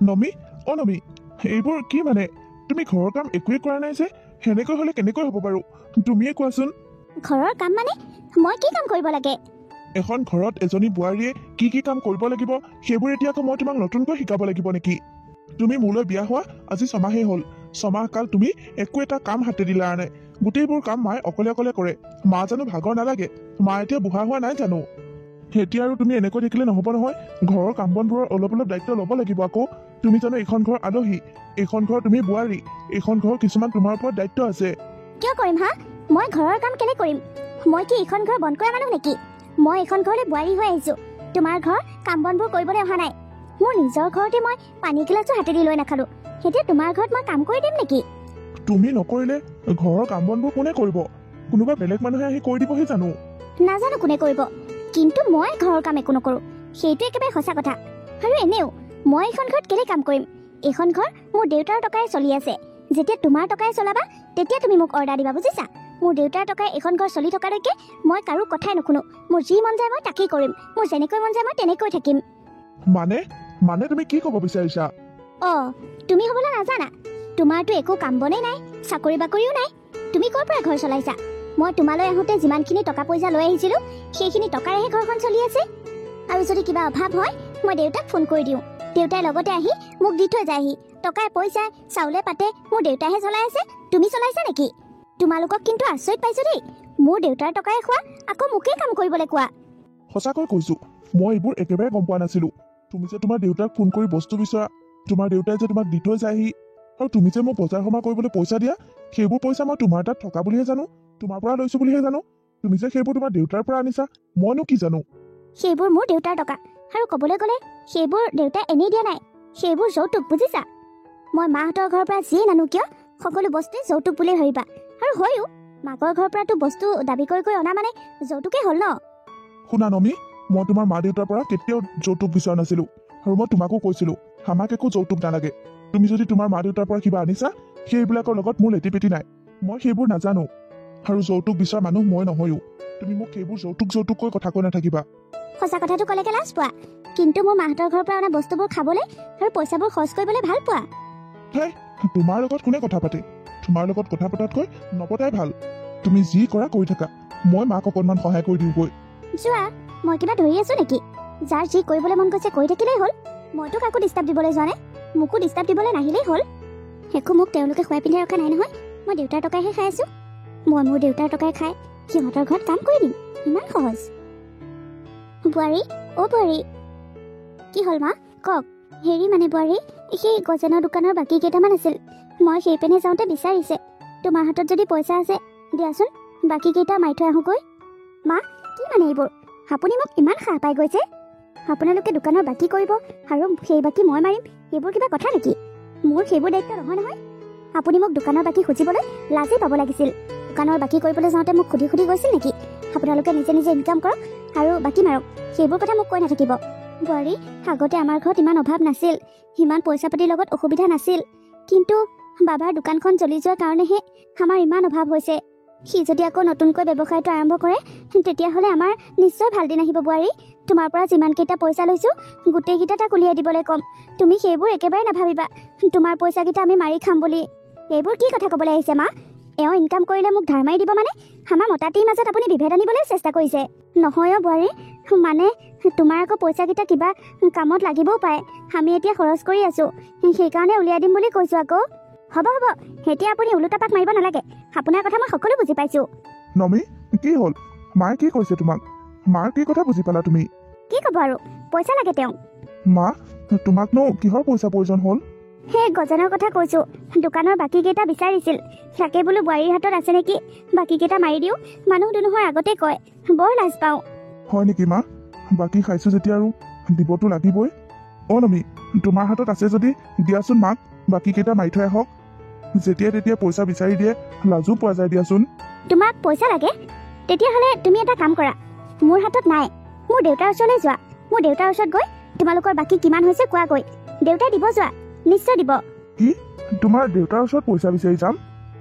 নমি নমি এইবোৰ কি মানে তুমি ঘৰৰ কাম একোৱে কৰা নাই যে হেনেকৈ হলে কেনেকৈ হ'ব বাৰু তুমিয়ে কোৱাচোন ঘৰৰ কাম মানে মই কি কাম কৰিব লাগে এখন ঘৰত এজনী বোৱাৰীয়ে কি কাম কৰিব লাগিব সেইবোৰ এতিয়া আকৌ মই তোমাক নতুনকৈ শিকাব লাগিব নেকি তুমি মোলৈ বিয়া হোৱা আজি 6 মাহেই হ'ল 6 মাহ কাল তুমি একো এটা কাম হাতে দিলা নাই গোটেইবোৰ কাম মায়ে অকলে অকলে কৰে মা জানো ভাগৰ নালাগে মা এতিয়া বুঢ়া হোৱা নাই জানো এতিয়া আৰু তুমি এনেকৈ থাকিলে নহ'ব নহয় ঘৰৰ কাম বনবোৰৰ অলপ অলপ দায়িত্ব ল'ব লাগিব আকৌ তুমি জানো এইখন ঘৰ আলহী এইখন ঘৰ তুমি বোৱাৰী এইখন ঘৰ কিছুমান তোমাৰ ওপৰত দায়িত্ব আছে কিয় কৰিম হা মই ঘৰৰ কাম কেলে কৰিম মই কি এইখন ঘৰ বন্ধ কৰা মানুহ নেকি মই এইখন ঘৰলৈ বোৱাৰী হৈ আহিছো তোমাৰ ঘৰ কাম বনবোৰ কৰিবলৈ অহা নাই মোৰ নিজৰ ঘৰতে মই পানী গিলাচো হাতেদি লৈ নাখালো এতিয়া তোমাৰ ঘৰত মই কাম কৰি দিম নেকি তুমি নকৰিলে ঘৰৰ কাম বনবোৰ কোনে কৰিব কোনোবা বেলেগ মানুহে আহি কৰি দিবহি জানো নাজানো কোনে কৰিব কিন্তু মই ঘৰৰ কাম একো নকৰো সেইটো একেবাৰে সঁচা কথা আৰু এনেও মই এইখন ঘৰত কেলে কাম কৰিম এইখন ঘৰ মোৰ দেউতাৰ টকাৰে চলি আছে যেতিয়া তোমাৰ টকাৰে চলাবা তেতিয়া তুমি মোক অৰ্ডাৰ দিবা বুজিছা মোৰ দেউতাৰ টকাৰে এইখন ঘৰ চলি থকালৈকে মই কাৰো কথাই নুশুনো মোৰ যি মন যায় মই তাকেই কৰিম মোৰ যেনেকৈ মন যায় মই তেনেকৈ থাকিম মানে তুমি কি ক'ব বিচাৰিছা তুমি হ'বলৈ নাজানা তোমাৰতো একো কাম বনেই নাই চাকৰি বাকৰিও নাই তুমি ক'ৰ পৰা ঘৰ চলাইছা মই তোমালৈ আহোঁতে যিমানখিনি টকা পইচা লৈ আহিছিলোঁ সেইখিনি টকাৰেহে ঘৰখন চলি আছে আৰু যদি কিবা অভাৱ হয় মই দেউতাক ফোন কৰি দিওঁ দেউতাই লগতে আহি মোক দি থৈ যায়হি টকাই পইচাই চাউলে পাতে মোৰ দেউতাইহে চলাই আছে তুমি চলাইছা নেকি তোমালোকক কিন্তু আচৰিত পাইছো দেই মোৰ দেউতাৰ টকাই খোৱা আকৌ মোকেই কাম কৰিবলৈ কোৱা সঁচাকৈ কৈছো মই এইবোৰ একেবাৰে গম পোৱা নাছিলো তুমি যে তোমাৰ দেউতাক ফোন কৰি বস্তু বিচৰা তোমাৰ দেউতাই যে তোমাক দি থৈ যায়হি আৰু তুমি যে মোক বজাৰ সমাৰ কৰিবলৈ পইচা দিয়া সেইবোৰ পইচা মই তোমাৰ তাত থকা বুলিহে জানো তোমাৰ পৰা লৈছো বুলিহে জানো তুমি যে সেইবোৰ তোমাৰ দেউতাৰ পৰা আনিছা মইনো কি জানো সেইবোৰ মোৰ দেউতাৰ টকা আৰু ক'বলৈ গ'লে সেইবোৰ দেউতাই এনেই দিয়া নাই সেইবোৰ যৌতুক বুজিছা মই মাহঁতৰ ঘৰৰ পৰা যিয়ে নানো কিয় সকলো বস্তুৱে যৌতুক বুলিয়ে ধৰিবা আৰু হয়ো মাকৰ ঘৰৰ পৰাতো বস্তু দাবী কৰি অনা মানে যৌতুকেই হ'ল ন শুনা নমি মই তোমাৰ মা দেউতাৰ পৰা কেতিয়াও যৌতুক বিচৰা নাছিলো আৰু মই তোমাকো কৈছিলো আমাক একো যৌতুক নালাগে তুমি যদি তোমাৰ মা দেউতাৰ পৰা কিবা আনিছা সেইবিলাকৰ লগত মোৰ লেটিপেটি নাই মই সেইবোৰ নাজানো আৰু যৌতুক বিচৰা মানুহ মই নহয়ো তুমি মোক সেইবোৰ যৌতুককৈ কথা কৈ নাথাকিবা সঁচা কথাটো ক'লেকে লাজ পোৱা কিন্তু মোৰ মাহঁতৰ ঘৰৰ পৰা অনা বস্তুবোৰ খাবলৈ আৰু পইচাবোৰ খৰচ কৰিবলৈ ভাল পোৱা তোমাৰ লগত কোনে কথা পাতে তোমাৰ লগত কথা পতাতকৈ নপতাই ভাল তুমি যি কৰা কৰি থাকা মই মাক অকণমান সহায় কৰি দিওঁগৈ যোৱা মই কিবা ধৰি আছো নেকি যাৰ যি কৰিবলৈ মন গৈছে কৰি থাকিলেই হ'ল মইতো কাকো ডিষ্টাৰ্ব দিবলৈ যোৱা নাই মোকো ডিষ্টাৰ্ব দিবলৈ নাহিলেই হ'ল একো মোক তেওঁলোকে খুৱাই পিন্ধাই ৰখা নাই নহয় মই দেউতাৰ টকাইহে খাই আছো মই মোৰ দেউতাৰ টকাই খাই সিহঁতৰ ঘৰত কাম কৰি দিম ইমান সহজ বোৱাৰী বোৱাৰী কি হ'ল মা কওক হেৰি মানে বোৱাৰী সেই গজেনৰ দোকানৰ বাকী কেইটামান আছিল মই সেই পিনে যাওঁতে বিচাৰিছে তোমাৰ হাতত যদি পইচা আছে দিয়াচোন বাকী কেইটা মাৰি থৈ আহোঁগৈ মা কি মানে এইবোৰ আপুনি মোক ইমান সাহ পাই গৈছে আপোনালোকে দোকানৰ বাকী কৰিব আৰু সেই বাকী মই মাৰিম এইবোৰ কিবা কথা নেকি মোৰ সেইবোৰ দায়িত্ব নহয় আপুনি মোক দোকানৰ বাকী খুজিবলৈ লাজেই পাব লাগিছিল দোকানৰ বাকী কৰিবলৈ যাওঁতে মোক সুধি গৈছিল নেকি আপোনালোকে নিজে নিজে ইনকাম কৰক আৰু বাকী মাৰক সেইবোৰ কথা মোক কৈ নাথাকিব বোৱাৰী আগতে আমাৰ ঘৰত ইমান অভাৱ নাছিল ইমান পইচা পাতিৰ লগত অসুবিধা নাছিল কিন্তু বাবাৰ দোকানখন জ্বলি যোৱাৰ কাৰণেহে আমাৰ ইমান অভাৱ হৈছে সি যদি আকৌ নতুনকৈ ব্যৱসায়টো আৰম্ভ কৰে তেতিয়াহ'লে আমাৰ নিশ্চয় ভাল দিন আহিব বোৱাৰী তোমাৰ পৰা যিমানকেইটা পইচা লৈছোঁ গোটেইকেইটা তাক উলিয়াই দিবলৈ ক'ম তুমি সেইবোৰ একেবাৰে নাভাবিবা তোমাৰ পইচাকেইটা আমি মাৰি খাম বুলি এইবোৰ কি কথা ক'বলৈ আহিছে মা এওঁ ইনকাম কৰিলে মোক ধাৰ মাৰি দিব মানে আমাৰ মতাটিৰ মাজত আপুনি বিভেদ আনিবলৈ চেষ্টা কৰিছে নহয় বোৱাৰী মানে তোমাৰ আকৌ পইচাকেইটা কিবা কামত লাগিবও পাৰে আমি এতিয়া খৰচ কৰি আছোঁ সেইকাৰণে উলিয়াই দিম বুলি কৈছোঁ আকৌ হ'ব এতিয়া আপুনি ওলোটা পাক মাৰিব নালাগে আপোনাৰ কথা মই সকলো বুজি পাইছোঁ নমি কি হ'ল মায়ে কি কৈছে তোমাক মাৰ কি কথা বুজি পালা তুমি কি ক'ব আৰু পইচা লাগে তেওঁ মা তোমাকনো কিহৰ পইচা প্ৰয়োজন হ'ল সেই গজনৰ কথা কৈছোঁ দোকানৰ বাকী কেইটা বিচাৰিছিল তাকে বোলো বোৱাৰীৰ হাতত আছে নেকি বাকী কেইটা মাৰি দিওঁ মানুহ দুনুহৰ আগতে কয় বৰ লাজ পাওঁ হয় নেকি মা বাকী খাইছোঁ যেতিয়া আৰু দিবতো লাগিবই নমি তোমাৰ হাতত আছে যদি দিয়াচোন মাক বাকী কেইটা মাৰি থৈ আহক যেতিয়া তেতিয়া পইচা বিচাৰি দিয়ে লাজো পোৱা যায় দিয়াচোন তোমাক পইচা লাগে তেতিয়াহ'লে তুমি এটা কাম কৰা মোৰ হাতত নাই মোৰ দেউতাৰ ওচৰলৈ যোৱা মোৰ দেউতাৰ ওচৰত গৈ তোমালোকৰ বাকী কিমান হৈছে কোৱাগৈ দেউতাই দিব যোৱা নিশ্চয় দিব কি তোমাৰ দেউতাৰ ওচৰত পইচা বিচাৰি যাম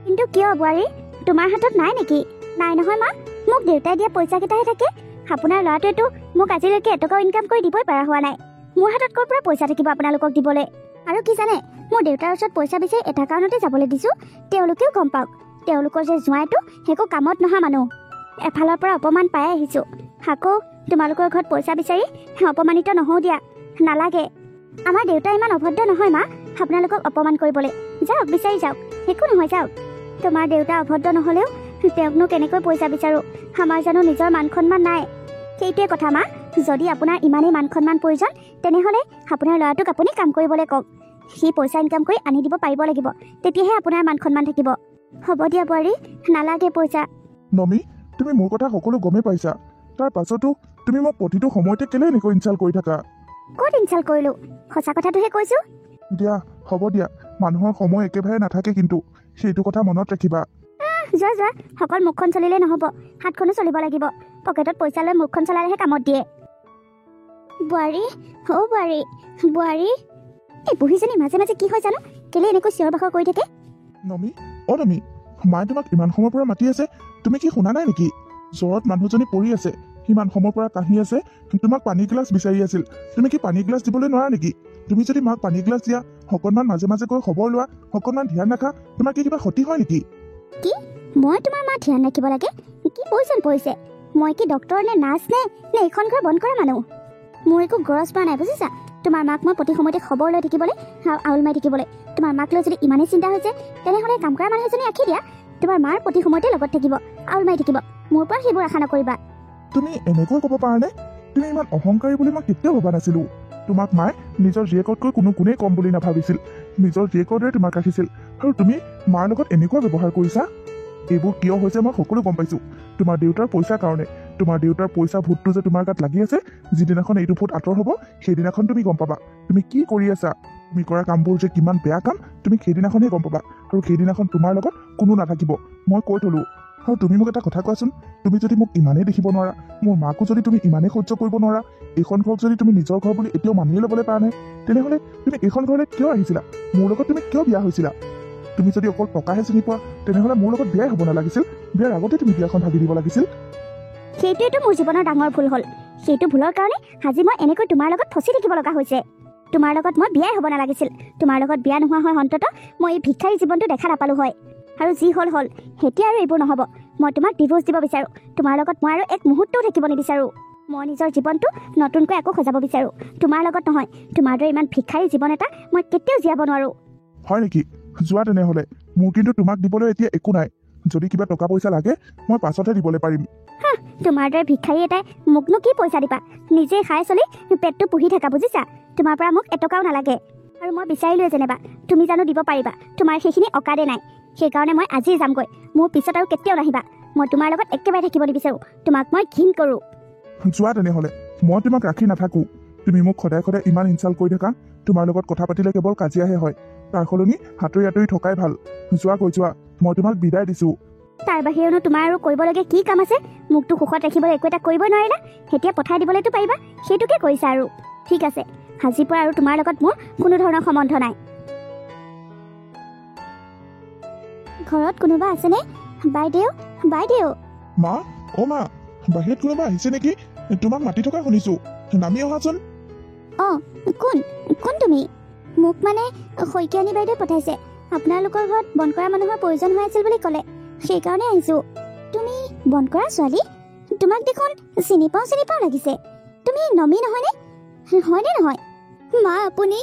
কিন্তু কিয় বোৱাৰী তোমাৰ হাতত নাই নেকি নাই নহয় মা মোক দেউতাই দিয়া পইচা কেইটাহে থাকে আপোনাৰ ল'ৰাটোৱেতো মোক আজিলৈকে এটকাও ইনকাম কৰি দিবই পৰা হোৱা নাই মোৰ হাতত ক'ৰ পৰা পইচা থাকিব আপোনালোকক দিবলৈ আৰু কি জানে, মোৰ দেউতাৰ ওচৰত পইচা বিচাৰি এটা কাৰণতে যাবলৈ দিছোঁ, তেওঁলোকেও গম পাওক তেওঁলোকৰ যে জোঁৱাইটো একো কামত নহা মানুহ। এফালৰ পৰা অপমান পাই আহিছোঁ, আকৌ তোমালোকৰ ঘৰত পইচা বিচাৰি অপমানিত নহওঁ দিয়া, নালাগে। আমাৰ দেউতা ইমান অভদ্ৰ নহয় মা আপোনালোকক অপমান কৰিবলৈ। যাওক বিচাৰি যাওক, একো নহয় যাওক। তোমাৰ দেউতা অভদ্ৰ নহ'লেও তেওঁকনো কেনেকৈ পইচা বিচাৰোঁ, আমাৰ জানো নিজৰ মান সন্মান নাই? সেইটোৱে কথা মা, যদি আপোনাৰ ইমানেই মান সন্মান প্ৰয়োজন তেনেহ'লে আপোনাৰ ল'ৰাটোক আপুনি কাম কৰিবলৈ কওক। সি পইচা ইনকাম কৰি আনি দিব পাৰিব লাগিব, তেতিয়াহে আপোনাৰ মান সন্মান থাকিব। হ'ব দিয়া বোৱাৰী, নালাগে পইচা। নমি, তুমি মোৰ কথা সকলো গমেই পাইছা, তাৰ পাছতো তুমি মোক প্ৰতিটো সময়তে কেলে এনেকৈ ইনচাল্ট কৰি থাকা? ক'ত ইনচাল্ট কৰিলোঁ, সঁচা কথাটোহে কৈছোঁ। দিয়া হ'ব দিয়া, মানুহৰ সময় একেবাৰে নাথাকে, কিন্তু সেইটো কথা মনত ৰাখিবা। যোৱা যোৱা, অকল মুখখন চলিলে নহ'ব, হাতখনো চলিব লাগিব। পকেটত পইচা লৈ মুখখন চলালেহে কামত দিয়ে। বোৱাৰী, অ' বোৱাৰী, বোৱাৰী। এই বুঢ়ীজনী মাজে মাজে কি হয় জানো, কেলে এনেকৈ চিঞৰ বাখৰ কৰি থাকে? নমি, অ' নমি, মায়ে তোমাক ইমান সময়ৰ পৰা মাতি আছে, তুমি কি শুনা নাই নেকি? জ্বৰত মানুহজনী পৰি আছে, সিমান সময়ৰ পৰা কাহি আছে, তোমাক পানী গিলাচ বিচাৰি আছিল। তুমি কি পানী গিলাচ দিবলৈ নোৱাৰা নেকি? তুমি যদি মাক পানী গিলাচ দিয়া, অকণমান মাজে মাজে গৈ খবৰ লোৱা, অকণমান ধ্যান ৰাখা, তোমাৰ কি কিবা ক্ষতি হয় নেকি? কি মই তোমাৰ মা ধ্যান ৰাখিব লাগে? কি প্ৰয়োজন পৰিছে? মই কি ডক্তৰ নে নাৰ্ছ নে এইখন ঘৰ বন্ধ কৰা মানুহ? মোৰ একো গৰজ পৰা নাই বুজিছা, তোমাৰ মাক মই প্ৰতি সময়তে খবৰ লৈ থাকিবলৈ, আউল মাৰি থাকিবলৈ। তোমাৰ মাক লৈ যদি ইমানেই চিন্তা হৈছে তেনেহ'লে কাম কৰা মানুহ এজনী ৰাখি দিয়া, তোমাৰ মাৰ প্ৰতি সময়তে লগত থাকিব, আউল মাৰি থাকিব। মোৰ পৰা সেইবোৰ আশা নকৰিবা। তুমি এনেকৈ ক'ব পাৰানে? তুমি ইমান অহংকাৰী বুলি মই কেতিয়াও ভবা নাছিলো। তোমাক মায়ে নিজৰ জীয়েকতকৈ কোনো গুণেই কম বুলি নাভাবিছিল, নিজৰ জীয়েকৰ দৰে তোমাক ৰাখিছিল, আৰু তুমি মাৰ লগত এনেকুৱা ব্যৱহাৰ কৰিছা। এইবোৰ কিয় হৈছে মই সকলো গম পাইছো। তোমাৰ দেউতাৰ পইচাৰ কাৰণে, তোমাৰ দেউতাৰ পইচা ভূতটো যে তোমাৰ গাত লাগি আছে, যিদিনাখন এইটো ভূত আঁতৰ হ'ব সেইদিনাখন তুমি গম পাবা তুমি কি কৰি আছা। তুমি কৰা কামবোৰ যে কিমান বেয়া কাম তুমি সেইদিনাখনহে গম পাবা, আৰু সেইদিনাখন তোমাৰ লগত কোনো নাথাকিব, মই কৈ থলো। আৰু তুমি মোক এটা কথা কোৱাচোন, তুমি যদি মোক ইমানেই দেখিব নোৱাৰা, মোৰ মাকো যদি তুমি ইমানেই সহ্য কৰিব নোৱাৰা, এইখন ঘৰক যদি তুমি নিজৰ ঘৰ বুলি এতিয়াও মানিয়ে ল'বলৈ পৰা নাই, তেনেহ'লে তুমি এইখন ঘৰলৈ কিয় আহিছিলা? মোৰ লগত তুমি কিয় বিয়া হৈছিলা? তুমি যদি অকল টকাহে চিনি পোৱা তেনেহ'লে মোৰ লগত বিয়াই হ'ব নালাগিছিল, বিয়াৰ আগতে তুমি বিয়াখন ভাগি দিব লাগিছিল। সেইটোৱেতো মোৰ জীৱনৰ ডাঙৰ ভুল হ'ল। সেইটো ভুলৰ কাৰণে আজি মই এনেকৈ তোমাৰ লগত ফচি থাকিব লগা হৈছে। তোমাৰ লগত মই বিয়াই হ'ব নালাগিছিল। তোমাৰ লগত বিয়া নোহোৱা হয় অন্তত মই এই ভিক্ষাৰী জীৱনটো দেখা নাপালোঁ হয়। আৰু যি হ'ল হ'ল, এতিয়া আৰু এইবোৰ নহ'ব। মই তোমাক ডিভোৰ্চ দিব বিচাৰোঁ। তোমাৰ লগত মই আৰু এক মুহূৰ্তও থাকিব নিবিচাৰোঁ। মই নিজৰ জীৱনটো নতুনকৈ আকৌ সজাব বিচাৰোঁ, তোমাৰ লগত নহয়। তোমাৰ দৰে ইমান ভিক্ষাৰী জীৱন এটা মই কেতিয়াও জীয়াব নোৱাৰোঁ। হয় নেকি? যোৱা তেনেহ'লে, মোৰ কিন্তু তোমাক দিবলৈ এতিয়া একো নাই। যদি কিবা টকা পইচা লাগে মই পাছতহে দিবলৈ পাৰিম। তোমাৰ দৰে ভিক্ষাৰী এটাই মোকনো কি পইচা দিবা? নিজে খাই চলি পেটটো পুহি থাকা বুজিছা। তোমাৰ পৰা মোক এটকাও নালাগে, আৰু মই বিচাৰিলোৱে যেনিবা, তুমি জানো দিব পাৰিবা? তোমাৰ সেইখিনি অকাদে নাই। সেইকাৰণে মই আজিয়ে যামগৈ, মোৰ পিছত আৰু কেতিয়াও নাহিবা। মই তোমাৰ লগত একেবাৰে থাকিব নিবিচাৰোঁ, তোমাক মই ঘিণ কৰোঁ। যোৱা তেনেহ'লে, মই তোমাক ৰাখি নাথাকোঁ। তুমি মোক সদায় সদায় ইমান ইনচাল্ট কৰি থাকা, তোমাৰ লগত কথা পাতিলে কেৱল কাজিয়াহে হয়। তাৰ সলনি হাতৰি আঁতৰি থকাই ভাল। যোৱা কৈ যোৱা, মই তোমাক বিদায় দিছোঁ। তাৰ বাহিৰেনো তোমাৰ আৰু কৰিবলগীয়া কি কাম আছে? মোকতো সুখত ৰাখিবলৈ একো এটা কৰিবই নোৱাৰিলা, এতিয়া পঠাই দিবলৈতো পাৰিবা, সেইটোকে কৰিছা আৰু। ঠিক আছে, আজিৰ পৰা আৰু তোমাৰ লগত মোৰ কোনো ধৰণৰ সম্বন্ধ নাই। ঘৰত কোনোবা আছেনে? বাইদেউ, বাইদেউ। মা, অ' মা, বাহিৰত কোনোবা আহিছে নেকি? তোমাক মাতি থকা শুনিছোঁ, নামি অহাচোন। অঁ, কোন কোন তুমি? মোক মানে শইকীয়ানী বাইদেৱে পঠাইছে। আপোনালোকৰ ঘৰত বন্ধ কৰা মানুহৰ প্ৰয়োজন হৈ আছিল বুলি ক'লে, সেইকাৰণে আহিছোঁ। তুমি বন্ধ কৰা ছোৱালী? তোমাক দেখোন চিনি পাওঁ লাগিছে। তুমি নমি নহয়নে? হয়নে নহয়? মা আপুনি?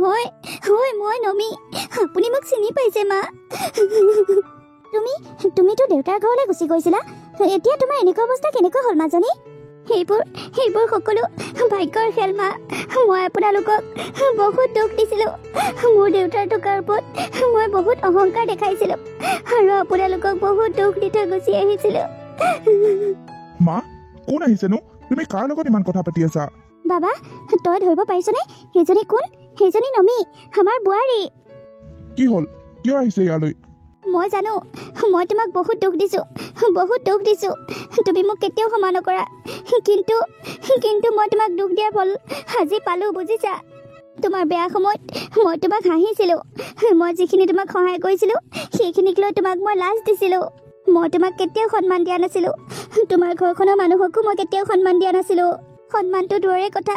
হয় হয়, মই নমি। আপুনি মোক চিনি পাইছে মা? তুমিতো দেউতাৰ ঘৰলৈ গুচি গৈছিলা, এতিয়া তোমাৰ এনেকুৱা অৱস্থা কেনেকৈ হ'ল মাজনী? সেইবোৰ সকলো ভাগ্যৰ খেল মা। মই আপোনালোকক বহুত দুখ দিছিলোঁ। মোৰ দেউতাৰ টকাৰ ওপৰত মই বহুত অহংকাৰ দেখাইছিলোঁ, আৰু আপোনালোকক বহুত দুখ দি থৈ গুচি আহিছিলোঁ। মা, কোন আহিছেনো? তুমি কাৰ লগত ইমান কথা পাতি আছা? বাবা, তই ধৰিব পাৰিছনে সেইজনী কোন? সেইজনী নমি, আমাৰ বোৱাৰী। কি হ'ল? কিয় আহিছে ইয়ালৈ? মই জানো, মই তোমাক বহুত দুখ দিছোঁ। তুমি মোক কেতিয়াও ক্ষমা নকৰা, কিন্তু মই তোমাক দুখ দিয়াৰ ফল আজি পালোঁ বুজিছা। তোমাৰ বেয়া সময়ত মই তোমাক হাঁহিছিলোঁ। মই যিখিনি তোমাক সহায় কৰিছিলোঁ সেইখিনিক লৈ তোমাক মই লাজ দিছিলোঁ। মই তোমাক কেতিয়াও সন্মান দিয়া নাছিলোঁ। তোমাৰ ঘৰখনৰ মানুহকো মই কেতিয়াও সন্মান দিয়া নাছিলোঁ। সন্মানটো দূৰৰে কথা,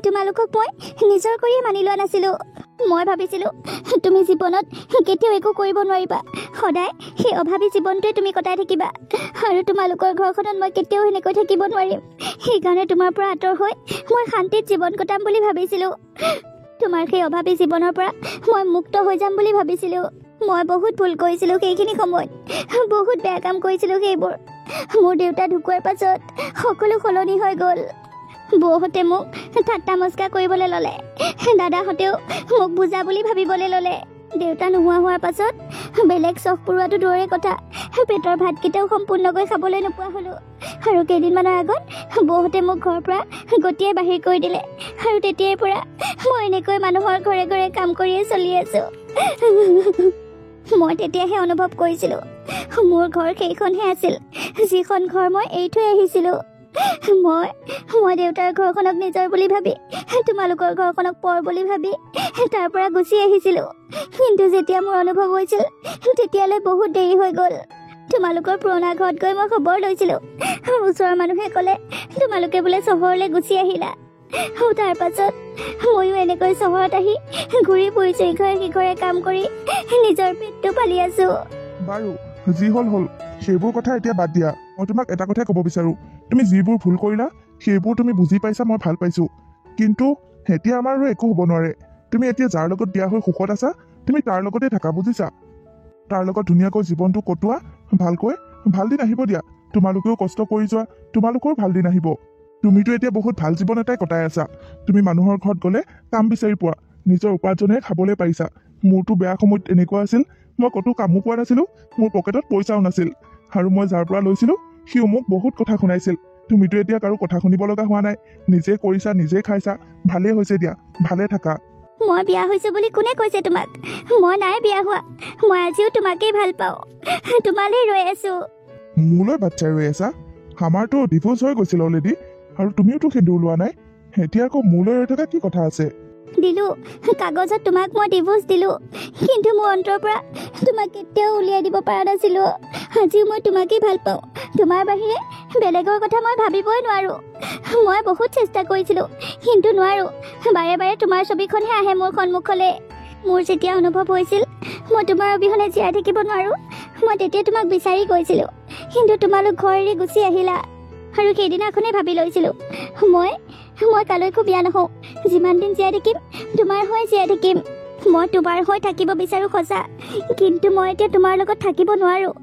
তোমালোকক মই নিজৰ কৰিয়ে মানি লোৱা নাছিলোঁ। মই ভাবিছিলোঁ তুমি জীৱনত কেতিয়াও একো কৰিব নোৱাৰিবা, সদায় সেই অভাৱী জীৱনটোৱে তুমি কটাই থাকিবা, আৰু তোমালোকৰ ঘৰখনত মই কেতিয়াও সেনেকৈ থাকিব নোৱাৰিম। সেইকাৰণে তোমাৰ পৰা আঁতৰ হৈ মই শান্তিত জীৱন কটাম বুলি ভাবিছিলোঁ। তোমাৰ সেই অভাৱী জীৱনৰ পৰা মই মুক্ত হৈ যাম বুলি ভাবিছিলোঁ। মই বহুত ভুল কৰিছিলোঁ সেইখিনি সময়ত, বহুত বেয়া কাম কৰিছিলোঁ সেইবোৰ। মোৰ দেউতা ঢুকোৱাৰ পাছত সকলো সলনি হৈ গ'ল। বৌহঁতে মোক ঠাট্টা মস্কাৰ কৰিবলৈ ল'লে, দাদাহঁতেও মোক বুজা বুলি ভাবিবলৈ ল'লে। দেউতা নোহোৱা হোৱাৰ পাছত বেলেগ চখ পুৰোৱাটো দূৰৰে কথা, পেটৰ ভাতকেইটাও সম্পূৰ্ণকৈ খাবলৈ নোপোৱা হ'লোঁ। আৰু কেইদিনমানৰ আগত বৌহঁতে মোক ঘৰৰ পৰা গতিয়াই বাহিৰ কৰি দিলে, আৰু তেতিয়াৰ পৰা মই এনেকৈ মানুহৰ ঘৰে ঘৰে কাম কৰিয়ে চলি আছোঁ। মই তেতিয়াহে অনুভৱ কৰিছিলোঁ মোৰ ঘৰ সেইখনহে আছিল, যিখন ঘৰ মই এৰি থৈ আহিছিলোঁ। মই দেউতাৰ ঘৰখনক নিজৰ বুলি ভাবি, তোমালোকৰ ঘৰখনক পৰ বুলি ভাবি তাৰ পৰা গুচি আহিছিলোঁ। কিন্তু যেতিয়া মোৰ অনুভৱ হৈছিল তেতিয়ালৈ বহুত দেৰি হৈ গ'ল। তোমালোকৰ পুৰণা ঘৰত গৈ মই খবৰ লৈছিলোঁ। ওচৰৰ মানুহে ক'লে তোমালোকে বোলে চহৰলৈ গুচি আহিলা। তাৰ পাছত ময়ো এনেকৈ চহৰত আহি ঘূৰি ফুৰিছোঁ, ইঘৰে সিঘৰে কাম কৰি নিজৰ পেটটো পালি আছোঁ। বাৰু যি হ'ল হ'ল, সেইবোৰ কথা এতিয়া বাদ দিয়া। মই তোমাক এটা কথাই ক'ব বিচাৰোঁ, তুমি যিবোৰ ভুল কৰিলা সেইবোৰ তুমি বুজি পাইছা, মই ভাল পাইছোঁ। কিন্তু এতিয়া আমাৰ আৰু একো হ'ব নোৱাৰে। তুমি এতিয়া যাৰ লগত বিয়া হৈ সুখত আছা, তুমি তাৰ লগতে থাকা, বুজিছা? তাৰ লগত ধুনীয়াকৈ জীৱনটো কটোৱা, ভালকৈ। ভাল দিন আহিব দিয়া, তোমালোকেও কষ্ট কৰি যোৱা, তোমালোকৰো ভাল দিন আহিব। তুমিতো এতিয়া বহুত ভাল জীৱন এটাই কটাই আছা। তুমি মানুহৰ ঘৰত গ'লে কাম বিচাৰি পোৱা, নিজৰ উপাৰ্জনেৰে খাবলৈ পাৰিছা। মোৰতো বেয়া সময়ত এনেকুৱা আছিল, মই ক'তো কামো পোৱা নাছিলোঁ, মোৰ পকেটত পইচাও নাছিল, আৰু মই যাৰ পৰা লৈছিলোঁ সিও মোক বহুত কথা শুনাইছিল। তুমিতো এতিয়া কাৰো কথা শুনিব লগা হোৱা নাই, নিজে কৰিছা, নিজে খাইছা, ভালেই হৈছে দিয়া, ভালে থাকা। মই বিয়া হৈছোঁ বুলি কোনে কৈছে তোমাক? মই নাই বিয়া হোৱা, মই আজিও তোমাকেই ভাল পাওঁ, তোমালৈ ৰৈ আছোঁ। মোলৈ বাচ্চাই ৰৈ আছা? আমাৰতো ডিভোৰ্চ হৈ গৈছিল অলৰেডি, আৰু তুমিওতো সেন্দুৰ লোৱা নাই, এতিয়া আকৌ মোলৈ ৰৈ থকা কি কথা আছে? দিলোঁ, কাগজত তোমাক মই ডিভোৰ্চ দিলোঁ, কিন্তু মোৰ অন্তৰৰ পৰা তোমাক কেতিয়াও উলিয়াই দিব পৰা নাছিলোঁ। আজিও মই তোমাকেই ভাল পাওঁ, তোমাৰ বাহিৰে বেলেগৰ কথা মই ভাবিবই নোৱাৰোঁ। মই বহুত চেষ্টা কৰিছিলোঁ, কিন্তু নোৱাৰোঁ। বাৰে বাৰে তোমাৰ ছবিখনহে আহে মোৰ সন্মুখলৈ। মোৰ যেতিয়া অনুভৱ হৈছিল মই তোমাৰ অবিহনে জীয়াই থাকিব নোৱাৰোঁ, মই তেতিয়া তোমাক বিচাৰি গৈছিলোঁ, কিন্তু তোমালোক ঘৰ এৰি গুচি আহিলা। আৰু সেইদিনাখনেই ভাবি লৈছিলোঁ মই কালৈকো বিয়া নহওঁ, যিমান দিন জীয়াই থাকিম তোমাৰ হৈ জীয়াই থাকিম। মই তোমাৰ হৈ থাকিব বিচাৰোঁ সঁচা, কিন্তু মই এতিয়া তোমাৰ লগত থাকিব নোৱাৰোঁ।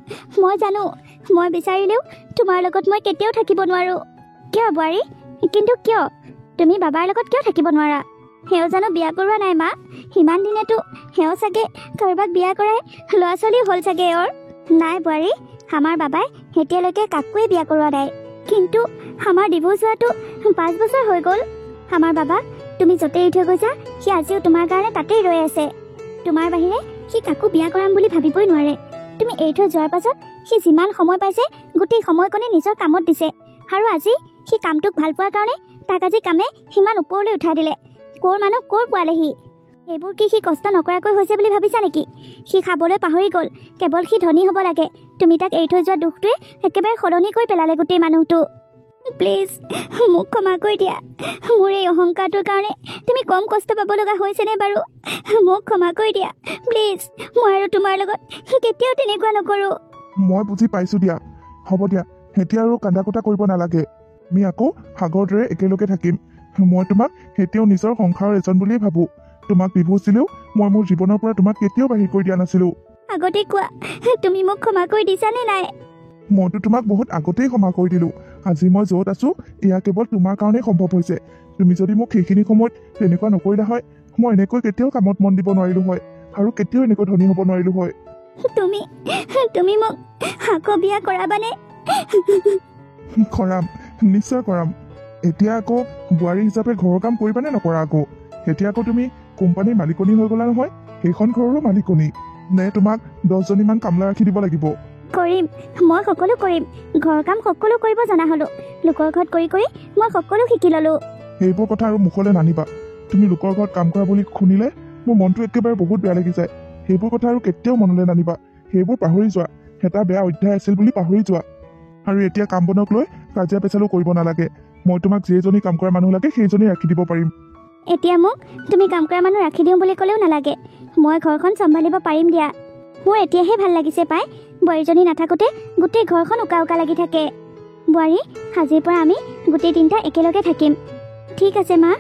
মই জানো মই বিচাৰিলেও তোমাৰ লগত মই কেতিয়াও থাকিব নোৱাৰোঁ। কিয় বোৱাৰী? কিন্তু কিয়? তুমি বাবাৰ লগত কিয় থাকিব নোৱাৰা? সেও জানো বিয়া কৰোৱা নাই মা? সিমান দিনেতো সেও চাগে কাৰোবাক বিয়া কৰাই ল'ৰা ছোৱালীও হ'ল চাগে এওঁৰ। নাই বোৱাৰী, আমাৰ বাবাই এতিয়ালৈকে কাকোৱে বিয়া কৰোৱা নাই, কিন্তু আমাৰ ডিভোৰ্চ হোৱাটো 5 বছৰ হৈ গ'ল। আমাৰ বাবাক তুমি য'তেই এৰি থৈ গৈছা সি আজিও তোমাৰ কাৰণে তাতেই ৰৈ আছে। তোমাৰ বাহিৰে সি কাকো বিয়া কৰাম বুলি ভাবিবই নোৱাৰে। তুমি এৰি থৈ যোৱাৰ পাছত সি যিমান সময় পাইছে গোটেই সময়কণে নিজৰ কামত দিছে, আৰু আজি সি কামটোক ভাল পোৱাৰ কাৰণে তাক আজি কামে সিমান ওপৰলৈ উঠাই দিলে। ক'ৰ মানুহ ক'ৰ পোৱালে সি? এইবোৰ কি সি কষ্ট নকৰাকৈ হৈছে বুলি ভাবিছা নেকি? সি খাবলৈ পাহৰি গ'ল, কেৱল সি ধনী হ'ব লাগে। তুমি তাক এৰি থৈ যোৱা দুখটোৱে একেবাৰে সলনি কৰি পেলালে গোটেই মানুহটো। প্লিজ মোক ক্ষমা কৰি দিয়া। মোৰ এই অহংকাৰটোৰ কাৰণে তুমি কম কষ্ট পাব লগা হৈছেনে বাৰু? মোক ক্ষমা কৰি দিয়া প্লিজ। মই আৰু তোমাৰ লগত কেতিয়াও তেনেকুৱা নকৰোঁ। মই বুজি পাইছোঁ দিয়া, হ'ব দিয়া, এতিয়া আৰু কান্দা কুটা কৰিব নালাগে। আমি আকৌ আগৰ দৰে একেলগে থাকিম। মই তোমাক এতিয়াও নিজৰ সংসাৰৰ এজন বুলিয়েই ভাবোঁ। তোমাক ডিভোৰ্চ দিলেও মই মোৰ জীৱনৰ পৰা তোমাক কেতিয়াও বাহিৰ কৰি দিয়া নাছিলোঁ। আগতে কোৱা, তুমি মোক ক্ষমা কৰি দিছানে নাই? মইতো তোমাক বহুত আগতেই ক্ষমা কৰি দিলোঁ। আজি মই য'ত আছোঁ এয়া কেৱল তোমাৰ কাৰণেই সম্ভৱ হৈছে। তুমি যদি মোক সেইখিনি সময়ত তেনেকুৱা নকৰিলা হয়, মই এনেকৈ কেতিয়াও কামত মন দিব নোৱাৰিলোঁ হয়, আৰু কেতিয়াও এনেকৈ ধনী হ'ব নোৱাৰিলোঁ হয়। তুমি মোক আকৌ বিয়া কৰাবানে? কৰাম, নিশ্চয় কৰাম। এতিয়া আকৌ বোৱাৰী হিচাপে ঘৰৰ কাম কৰিবানে নকৰা? আকৌ এতিয়া আকৌ তুমি কোম্পানীৰ মালিকনী হৈ গ'লা নহয়, সেইখন ঘৰৰো মালিকনী। নে তোমাক 10জনীমান কামলা ৰাখি দিব লাগিব? কৰিম, মই সকলো কৰিম। ঘৰৰ কাম সকলো কৰিব জনা হ'লো। লোকৰ ঘৰত কৰি কৰি মই সকলো শিকি ল'লোঁ। সেইবোৰ কথা আৰু মুখলৈ নানিবা। তুমি লোকৰ ঘৰত কাম কৰা বুলি শুনিলে মোৰ মনটো একেবাৰে বহুত বেয়া লাগি যায়। সেইবোৰ কথা আৰু কেতিয়াও মনলৈ নানিবা। সেইবোৰ পাহৰি যোৱা, এটা বেয়া অধ্যায় আছিল বুলি পাহৰি যোৱা। আৰু এতিয়া কাম বনক লৈ কাজিয়া পেচালো কৰিব নালাগে। মই তোমাক যেইজনী কাম কৰা মানুহ লাগে সেইজনী ৰাখি দিব পাৰিম। এতিয়া মোক তুমি কাম কৰা মানুহ ৰাখি দিওঁ বুলি ক'লেও নালাগে, মই ঘৰখন চম্ভালিব পাৰিম দিয়া। মোৰ এতিয়াহে ভাল লাগিছে পাই, বোৱাৰীজনী নাথাকোঁতে গোটেই ঘৰখন উকা উকা লাগি থাকে। বোৱাৰী, আজিৰ পৰা আমি গোটেই দিনটা একেলগে থাকিম। ঠিক আছে মা।